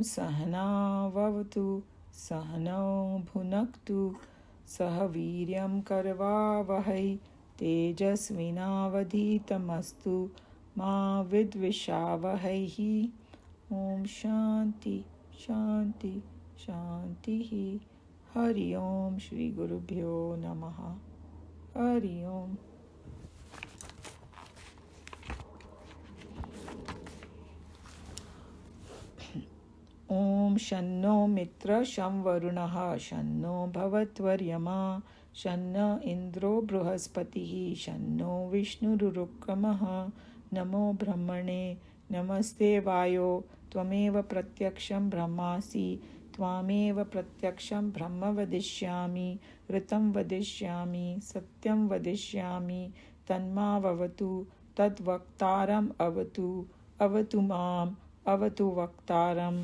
सहनावतु सहनौ भुनक्तु सह वीर्यं करवावहै तेजस्विनावधीतमस्तु मा विद्विषावहैः। ओम शांति शांति शांतिः। हरि ओम श्री गुरुभ्यो नमः। हरि ओम। ओम शन्नो मित्र शं वरुणः शन्नो भवत्वर्यमा शन्न इंद्रो बृहस्पतिः शन्नो विष्णुरुक्रमः। नमो ब्रह्मणे नमस्ते वायो त्वमेव प्रत्यक्षं ब्रह्मासि त्वामेव प्रत्यक्षं ब्रह्म वदिष्यामि ऋतं वदिष्यामि सत्यं वदिष्यामि तन्मावतु तद्वक्तारम् अवतु अवतु माम् अवतु वक्तारम्।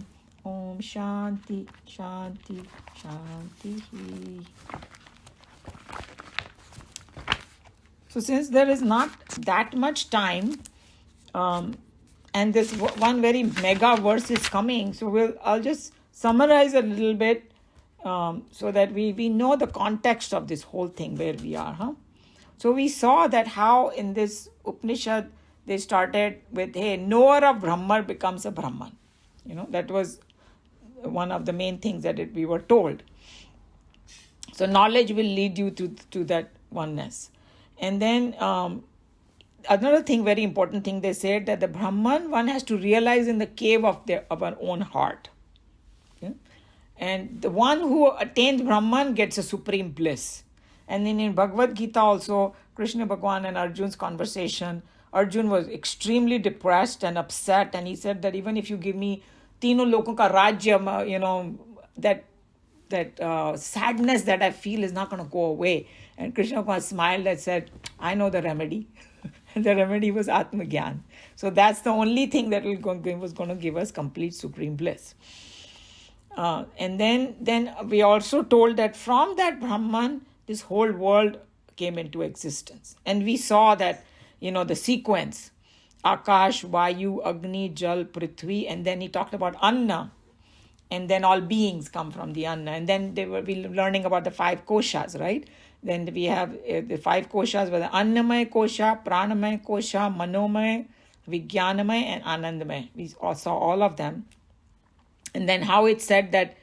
ओम शांति शांति शांति। So since there is not that much time, and this one very mega verse is coming, so I'll just summarize a little bit so that we know the context of this whole thing where we are. So we saw that how in this Upanishad they started with, hey, knower of Brahman becomes a Brahman. That was one of the main things that we were told. So knowledge will lead you to that oneness. And then another thing, very important thing, they said that the Brahman one has to realize in the cave of our own heart. Okay? And the one who attains Brahman gets a supreme bliss. And then in Bhagavad Gita also, Krishna Bhagwan and Arjun's conversation, Arjun was extremely depressed and upset, and he said that even if you give me तीनों लोगों का राज्य, that sadness that I feel is not going to go away. And Krishna Bhagwan smiled and said, I know the remedy. The remedy was Atma Gyan. So that's the only thing that was going to give us complete supreme bliss. And then we also told that from that Brahman, this whole world came into existence. And we saw that, the sequence, Akash, Vayu, Agni, Jal, Prithvi, and then he talked about Anna, and then all beings come from the Anna. And then we were learning about the 5 koshas, right? Then we have the 5 koshas were the Annamay kosha, Pranamay kosha, Manomay, Vijnanamay, and Anandamay. We saw all of them. And then how it said that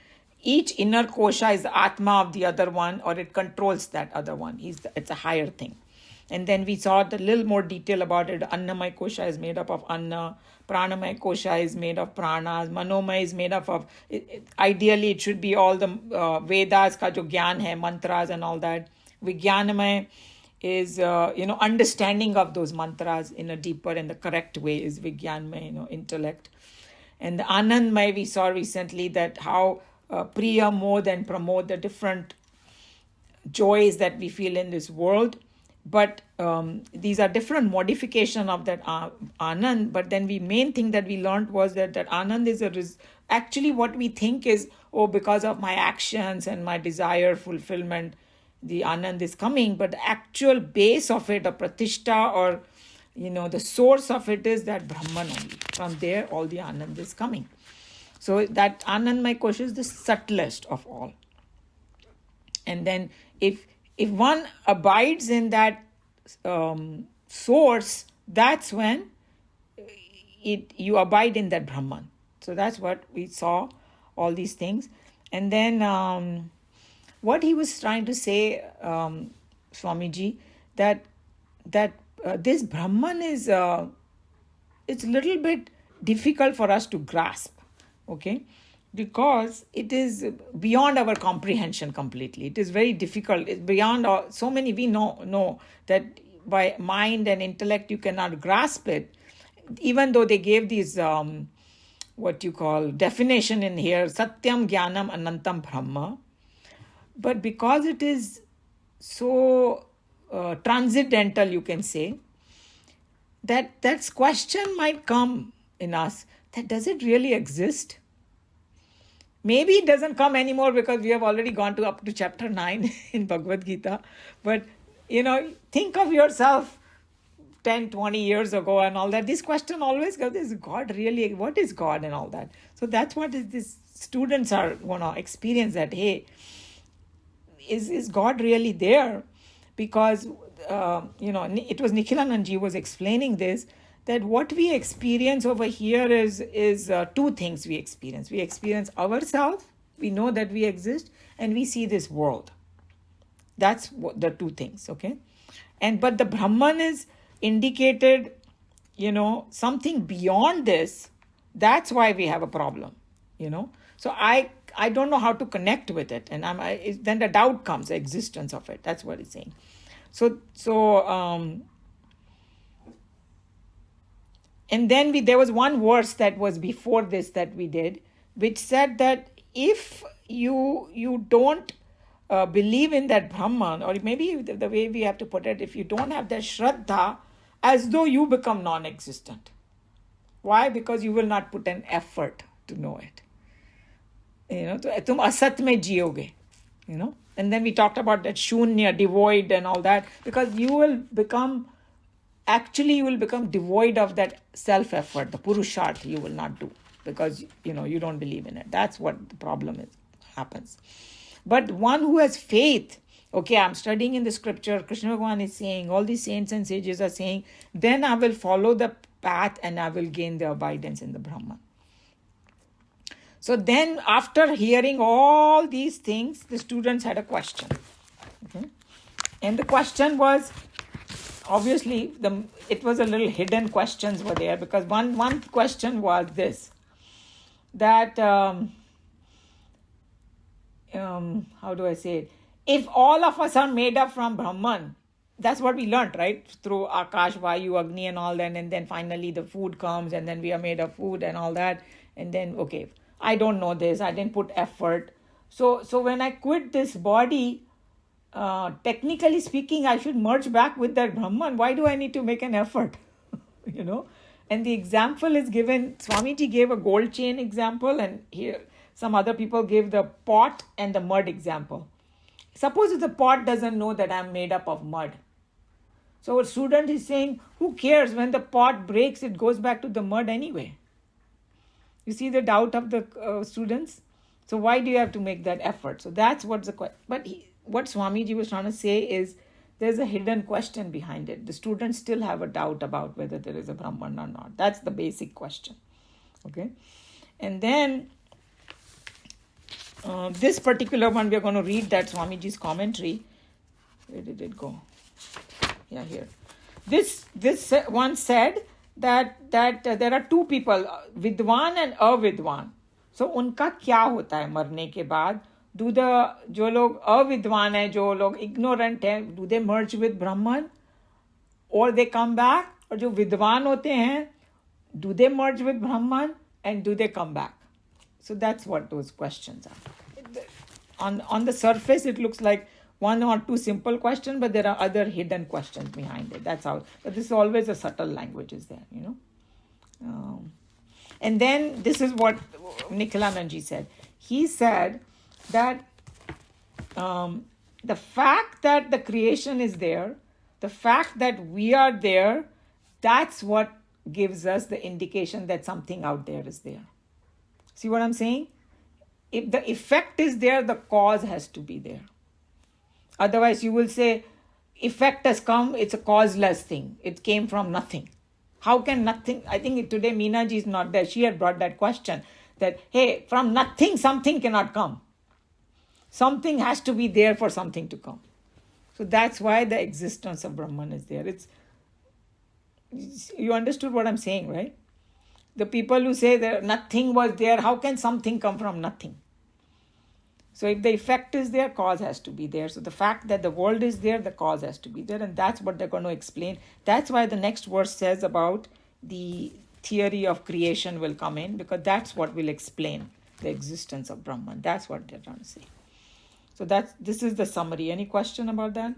each inner kosha is the Atma of the other one, or it controls that other one. It's a higher thing. And then we saw a little more detail about it. Annamay kosha is made up of Anna. Pranamay kosha is made of Pranas. Manomay is made up of... ideally, it should be all the Vedas ka jo gyan hai, mantras and all that. Vijnanamay is, understanding of those mantras in a deeper and the correct way is Vijnanamay, intellect. And the Anandmay, we saw recently that how Priya, Mod and Pramod, the different joys that we feel in this world. But these are different modification of that Anand. But then the main thing that we learned was that Anand is actually what we think is, because of my actions and my desire fulfillment, the Anand is coming. But the actual base of it, a Pratishta, or the source of it is that Brahman only. From there, all the Anand is coming. So that Anandmay kosha is the subtlest of all. And then if one abides in that source, that's when you abide in that Brahman. So that's what we saw, all these things. And then what he was trying to say, Swamiji, that this Brahman is it's a little bit difficult for us to grasp, okay? Because it is beyond our comprehension completely. It is very difficult. It's beyond so many. We know that by mind and intellect you cannot grasp it. Even though they gave these what you call definition in here, Satyam, Jnanam, Anantam, Brahma. But because it is so transcendental, you can say, that question might come in us, that does it really exist? Maybe it doesn't come anymore because we have already gone up to chapter 9 in Bhagavad Gita. But, think of yourself 10, 20 years ago and all that. This question always goes, is God really, what is God and all that? So that's what these students are going to experience, that, hey, is God really there? Because, it was Nikhilanandji was explaining this, that what we experience over here is two things we experience. We experience ourselves, we know that we exist, and we see this world. That's the two things, okay? But the Brahman is indicated, something beyond this. That's why we have a problem, So I don't know how to connect with it, and then the doubt comes, the existence of it. That's what it's saying. And then there was one verse that was before this that we did, which said that if you don't believe in that Brahman, or maybe the way we have to put it, if you don't have that Shraddha, as though you become non-existent. Why? Because you will not put an effort to know it. Tum asat mein jiyoge, And then we talked about that shunya, devoid and all that, because you will become devoid of that self-effort, the purusharth you will not do, because, you don't believe in it. That's what the problem happens. But one who has faith, okay, I'm studying in the scripture, Krishna Bhagavan is saying, all these saints and sages are saying, then I will follow the path and I will gain the abidance in the Brahman. So then, after hearing all these things, the students had a question. Okay? And the question was, obviously, it was a little hidden questions were there, because one question was this, that, how do I say it? If all of us are made up from Brahman, that's what we learned, right? Through Akash, Vayu, Agni and all that, and then finally the food comes, and then we are made of food and all that, and then, okay, I don't know this, I didn't put effort. So when I quit this body, technically speaking, I should merge back with that Brahman. Why do I need to make an effort? And the example is given, Swamiji gave a gold chain example, and here some other people gave the pot and the mud example. Suppose if the pot doesn't know that I'm made up of mud. So a student is saying, who cares? When the pot breaks, it goes back to the mud anyway. You see the doubt of the students? So why do you have to make that effort? So that's what's the question. But what Swamiji was trying to say is, there's a hidden question behind it. The students still have a doubt about whether there is a Brahman or not. That's the basic question. Okay? And then, this particular one, we are going to read that Swamiji's commentary. Where did it go? Yeah, here. This one said that there are two people, Vidwan and Avidwan. So, उनका क्या होता है मरने के बाद? जो लोग अविद्वान है, जो लोग ignorant है, do they merge with Brahman? Or they come back? और जो विद्वान होते हैं, do they merge with Brahman? And do they come back? So that's what those questions are. On the surface, it looks like one or two simple questions, but there are other hidden questions behind it. That's how. But this is always a subtle language is there, And then this is what Nikhilanandji said. He said that the fact that the creation is there, the fact that we are there, that's what gives us the indication that something out there is there. See what I'm saying? If the effect is there, the cause has to be there. Otherwise, you will say, effect has come, it's a causeless thing. It came from nothing. How can nothing? I think today Meenaji is not there. She had brought that question that, hey, from nothing, something cannot come. Something has to be there for something to come. So that's why the existence of Brahman is there. You understood what I'm saying, right? The people who say that nothing was there, how can something come from nothing? So if the effect is there, cause has to be there. So the fact that the world is there, the cause has to be there. And that's what they're going to explain. That's why the next verse says about the theory of creation will come in, because that's what will explain the existence of Brahman. That's what they're trying to say. So this is the summary. Any question about that?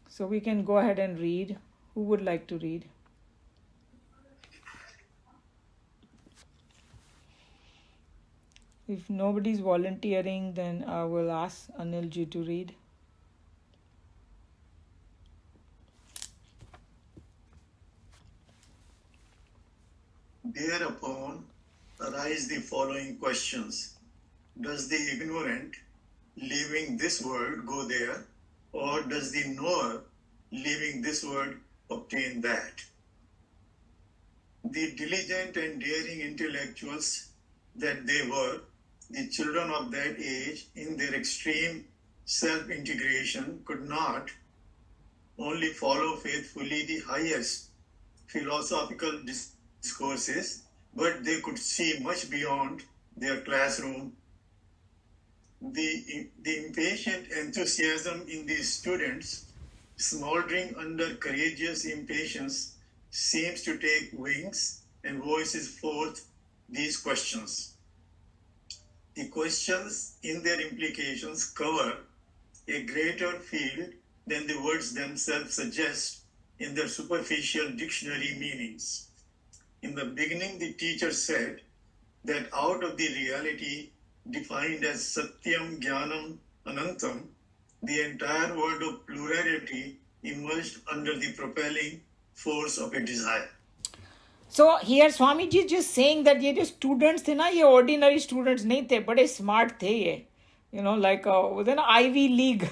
So we can go ahead and read. Who would like to read? If nobody's volunteering, then I will ask Anilji to read. Thereupon arise the following questions. Does the ignorant leaving this world go there, or does the knower leaving this world obtain that? The diligent and daring intellectuals that they were, the children of that age, in their extreme self-integration, could not only follow faithfully the highest philosophical discourses, but they could see much beyond their classroom. The impatient enthusiasm in these students, smoldering under courageous impatience, seems to take wings and voices forth these questions. The questions in their implications cover a greater field than the words themselves suggest in their superficial dictionary meanings. In the beginning, the teacher said that out of the reality defined as Satyam, Jnanam, Anantam, the entire world of plurality emerged under the propelling force of a desire. So here Swamiji is just saying that ये जो students थे ना, ये ordinary students नहीं थे, बड़े smart थे ये, you know, like within Ivy League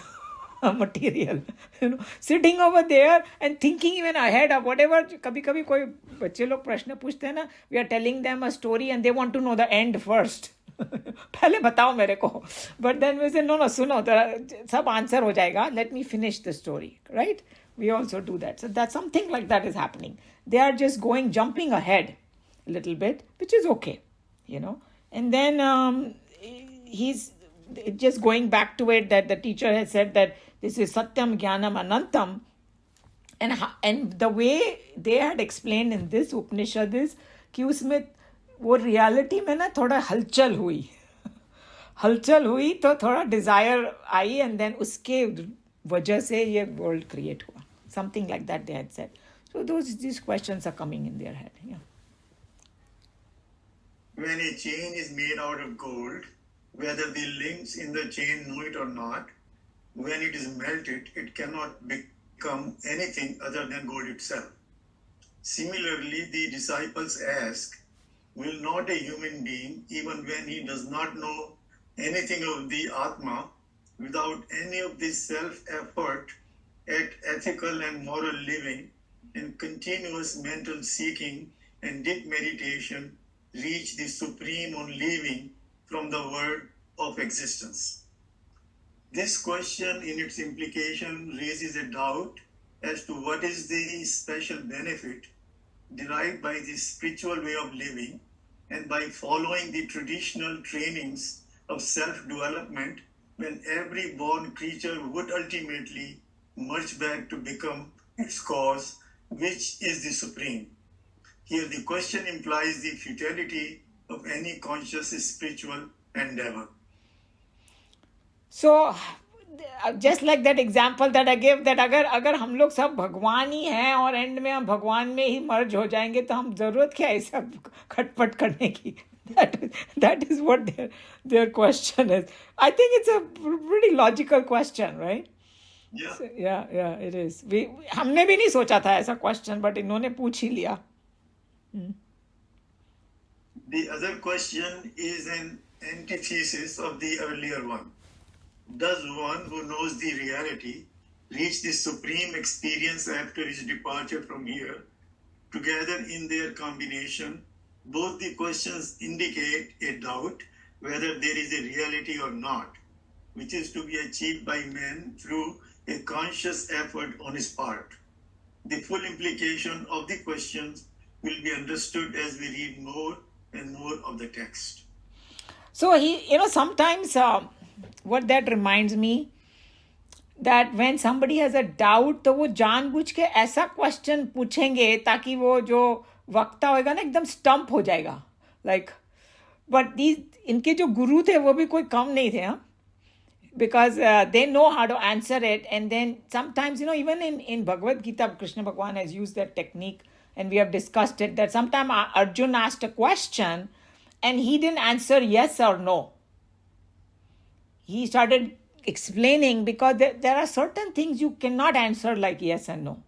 material, you know, sitting over there and thinking even ahead of whatever. कभी-कभी कोई बच्चे लोग प्रश्न पूछते हैं ना, we are telling them a story and they want to know the end first. पहले बताओ मेरे को, but then we say no सुनो सब आंसर हो जाएगा, let me finish the story, right? We also do that. So that's something like that is happening. They are just jumping ahead a little bit, which is okay, you know. And then he's just going back to it that the teacher has said that this is Satyam, Jnanam, Anantam. And the way they had explained in this Upanishad is कि उसमें वो reality में ना थोड़ा हलचल हुई तो थोड़ा desire आई and then उसके वजह से ये world create हुआ. Something like that they had said. So these questions are coming in their head. Yeah. When a chain is made out of gold, whether the links in the chain know it or not, when it is melted, it cannot become anything other than gold itself. Similarly, the disciples ask, will not a human being, even when he does not know anything of the Atma, without any of this self-effort at ethical and moral living and continuous mental seeking and deep meditation, reach the supreme on living from the world of existence? This question in its implication raises a doubt as to what is the special benefit derived by the spiritual way of living and by following the traditional trainings of self-development, when every born creature would ultimately merge back to become its cause, which is the supreme. Here the question implies the futility of any conscious spiritual endeavor. So just like that example that I gave, that अगर हम लोग सब भगवान ही हैं और and में हम भगवान में ही मर्ज हो जाएंगे तो हम जरूरत क्या है सब खटपट करने की? That is what their question is. I think it's a pretty logical question, right? Yeah. So, yeah, it is. हमने भी नहीं सोचा था ऐसा question, but इन्होंने पूछ ही लिया. The other question is an antithesis of the earlier one. Does one who knows the reality reach the supreme experience after his departure from here? Together in their combination, both the questions indicate a doubt whether there is a reality or not, which is to be achieved by man through a conscious effort on his part. The full implication of the questions will be understood as we read more and more of the text. So sometimes what that reminds me, that when somebody has a doubt, तो वो जानबूझ के ऐसा question पूछेंगे ताकि वो जो वक्ता होएगा ना एकदम stump हो जाएगा. Like, but इनके जो गुरु थे वो भी कोई कम नहीं थे, हाँ? Because they know how to answer it. And then sometimes, even in Bhagavad Gita, Krishna Bhagavan has used that technique, and we have discussed it, that sometimes Arjun asked a question and he didn't answer yes or no. He started explaining, because there are certain things you cannot answer like yes and no.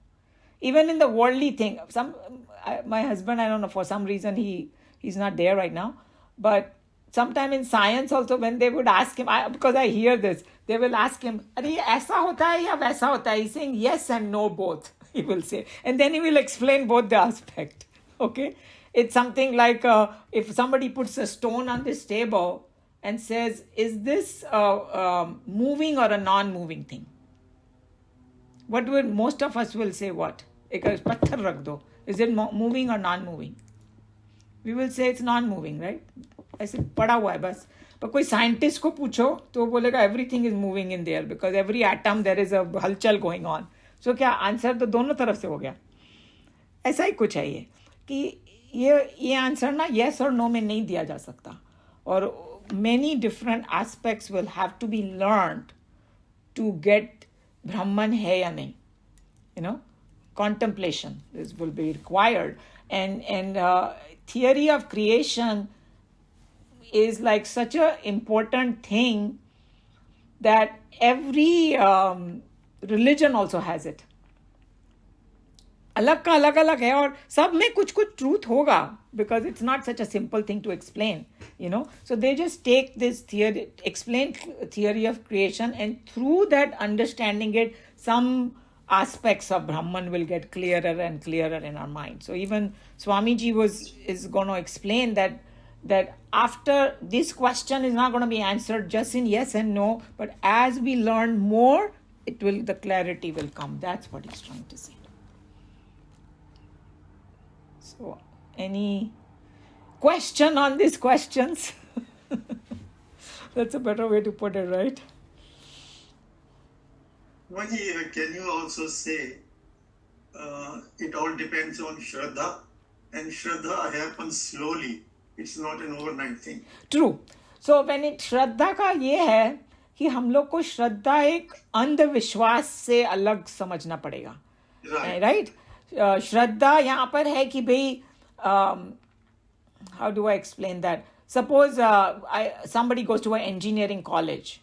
Even in the worldly thing, my husband, I don't know, for some reason he's not there right now, but sometime in science also, when they would ask him, because I hear this, they will ask him, "Are ye aisa hota hai ya waisa hota hai?" He's saying yes and no both. He will say, and then he will explain both the aspect. Okay, it's something like if somebody puts a stone on this table and says, "Is this moving or a non-moving thing?" What will most of us will say? What? एक पत्थर रख दो. Is it moving or non-moving? We will say it's non-moving, right? ऐसे पड़ा हुआ है बस. पर कोई साइंटिस्ट को पूछो तो वो बोलेगा everything is moving in there because every atom there is a हलचल going on. So क्या आंसर तो दोनों तरफ से हो गया. ऐसा ही कुछ है ये कि ये आंसर ना yes और no में नहीं दिया जा सकता. और many different aspects will have to be learned to get Brahman hai ya nahi. You know, contemplation this will be required, and theory of creation is like such a important thing that every religion also has it. अलग का अलग अलग है और सब में कुछ कुछ truth होगा because it's not such a simple thing to explain, you know. So they just take this theory, explain theory of creation, and through that understanding it, some aspects of Brahman will get clearer and clearer in our mind. So even Swamiji is going to explain that after this question is not going to be answered just in yes and no, but as we learn more, the clarity will come. That's what he's trying to say. So, any question on these questions? That's a better way to put it, right? Maji, can you also say it all depends on Shraddha, and Shraddha happens slowly. It's not an overnight thing. True. So when it श्रद्धा का ये है कि हम लोग को श्रद्धा एक अंधविश्वास से अलग समझना पड़ेगा. Right? श्रद्धा यहाँ पर है कि भाई how do I explain that? Suppose somebody goes to an engineering college.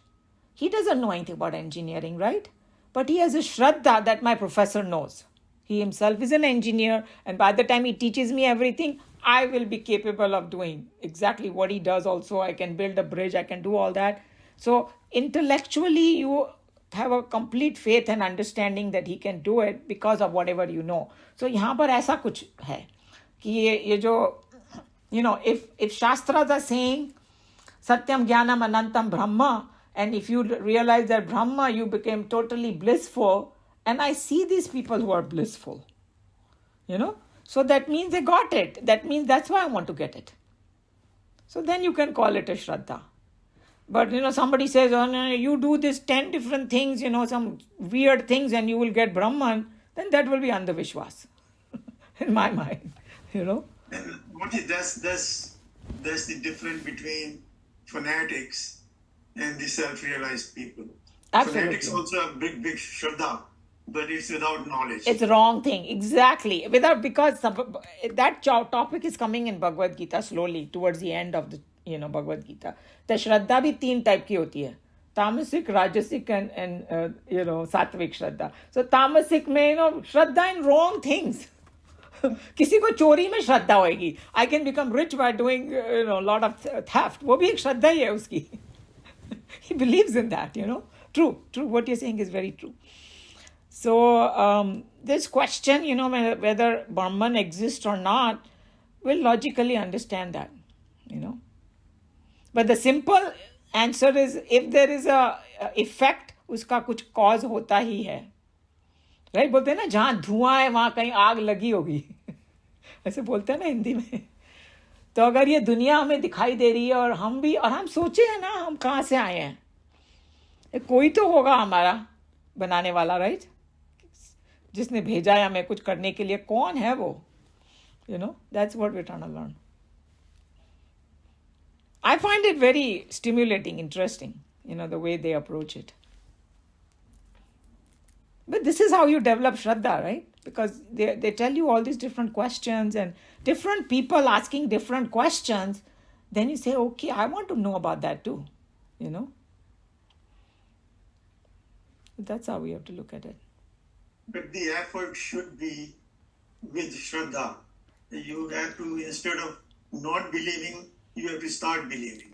He doesn't know anything about engineering, right? But he has a shraddha that my professor knows. He himself is an engineer, and by the time he teaches me everything, I will be capable of doing exactly what he does also. I can build a bridge, I can do all that. So intellectually, you have a complete faith and understanding that he can do it because of whatever you know. So यहाँ पर ऐसा कुछ है कि ये जो, you know, if Shastras are saying Satyam Jnanam Anantam Brahma, and if you realize that Brahma, you became totally blissful, and I see these people who are blissful, you know, so that means they got it. That means that's why I want to get it. So then you can call it a Shraddha. But, you know, somebody says, oh, no, you do this 10 different things, you know, some weird things, and you will get Brahman, then that will be Andhavishwas in my mind, you know. And what is that's the difference between fanatics and the self-realized people. Absolutely. Fanatics also have big Shraddha, but it's without knowledge. It's the wrong thing. Exactly. Because that topic is coming in Bhagavad Gita slowly towards the end of the, you know, Bhagavad Gita. The Shraddha bhi 3 type ki hoti hai. Tamasic, Rajasic and you know, Sattvic Shraddha. So Tamasic mein, you know, Shraddha in wrong things. किसी को चोरी में श्रद्धा होएगी. I can become rich by doing, you know, a lot of theft. वो भी एक श्रद्धा ही है उसकी. He believes in that, you know. True. What you're saying is very true. So this question, you know, whether Brahman exists or not, will logically understand that, you know. But the simple answer is, if there is a effect, उसका कुछ cause होता ही है. Right बोलते हैं ना, जहाँ धुआं है वहाँ कहीं आग लगी होगी. ऐसे बोलते हैं ना हिंदी में. तो अगर ये दुनिया हमें दिखाई दे रही है और हम सोचे हैं ना, हम कहाँ से आए हैं, कोई तो होगा हमारा बनाने वाला, राइट, जिसने भेजा है हमें कुछ करने के लिए. कौन है वो? You know, that's what we're trying to learn. I find it very stimulating, interesting, you know, the way they approach it. But this is how you develop Shraddha, right? Because they tell you all these different questions and different people asking different questions. Then you say, okay, I want to know about that too, you know. That's how we have to look at it. But the effort should be with Shraddha. You have to, instead of not believing, you have to start believing.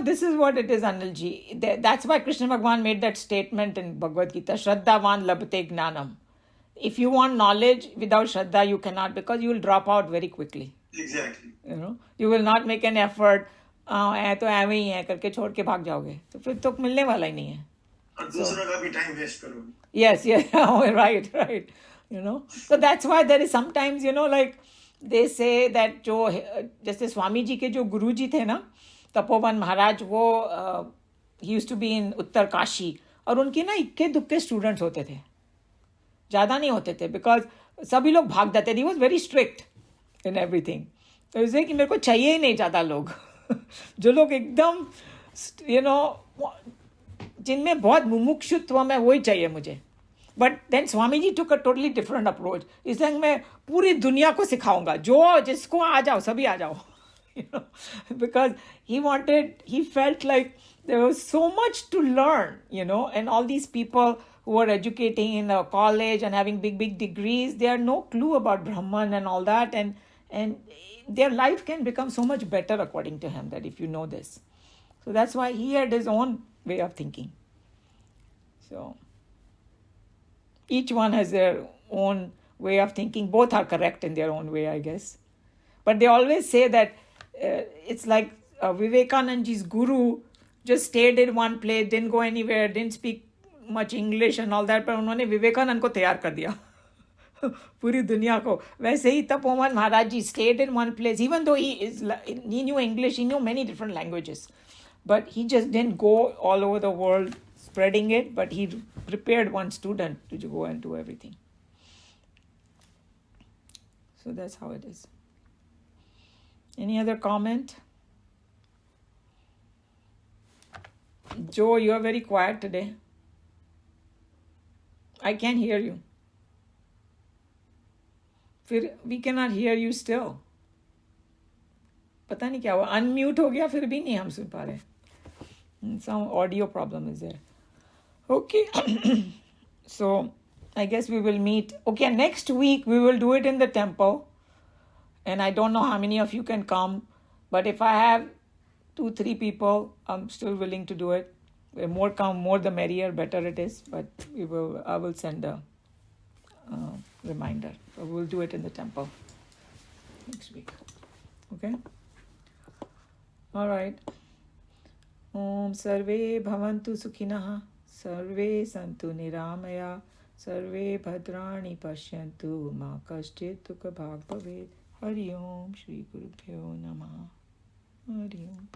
This is what it is, Anilji. That's why Krishna Bhagwan made that statement in Bhagavad Gita, Shraddhavan labhate gnanam. If you want knowledge without Shraddha, you cannot, because you will drop out very quickly. Exactly. You will not make an effort. ऐ तो ऐਵੇਂ ही है करके छोड़ के भाग जाओगे तो फिर तो मिलने वाला ही नहीं है. और दूसरों का भी टाइम वेस्ट करोगे. Yes, right. So that's why there is sometimes, like they say that जो जैसे स्वामी जी के जो गुरु जी थे ना, तपोवन महाराज, वो he used to be in उत्तर काशी, और उनके ना इक्के दुक्के स्टूडेंट्स होते थे, ज़्यादा नहीं होते थे, बिकॉज सभी लोग भाग जाते थे. He was very strict in everything. तो इसलिए कि मेरे को चाहिए ही नहीं ज़्यादा लोग. जो लोग एकदम जिनमें बहुत मुमुक्षुत्व है, वही चाहिए मुझे. But then Swami ji took a totally different approach. इसलिए मैं पूरी दुनिया को सिखाऊंगा, जो जिसको आ जाओ, सभी आ जाओ. Because he felt like there was so much to learn, and all these people who are educating in a college and having big degrees, they have no clue about Brahman and all that, and their life can become so much better according to him, that if you know this. So that's why he had his own way of thinking. So each one has their own way of thinking. Both are correct in their own way, I guess. But they always say that it's like Vivekanandaji's guru just stayed in one place, didn't go anywhere, didn't speak much English and all that, पर उन्होंने विवेकानंद को तैयार कर दिया पूरी दुनिया को. वैसे ही तपोवन महाराज जी stayed in one place, even though he knew English, he knew many different languages, but he just didn't go all over the world spreading it, but he prepared one student to go and do everything. So that's how it is. Any other comment? Joe, you are very quiet today. I can't hear you. We cannot hear you still. पता नहीं क्या हुआ, unmute हो गया, फिर भी नहीं हम सुन पा रहे. Some audio problem is there. Okay. So I guess we will meet. Okay, next week we will do it in the temple. And I don't know how many of you can come, but if I have 2-3 people, I'm still willing to do it. The more come, more the merrier, better it is. But I will send a reminder. So we'll do it in the temple next week. Okay? All right. Om Sarve Bhavantu Sukhinah, Sarve Santu Niramaya, Sarve Bhadrani Pashyantu, Ma Kashchit Dukha Bhag Bhavet. Hari Om Shri Guru Pyo Namaha. Hari Om.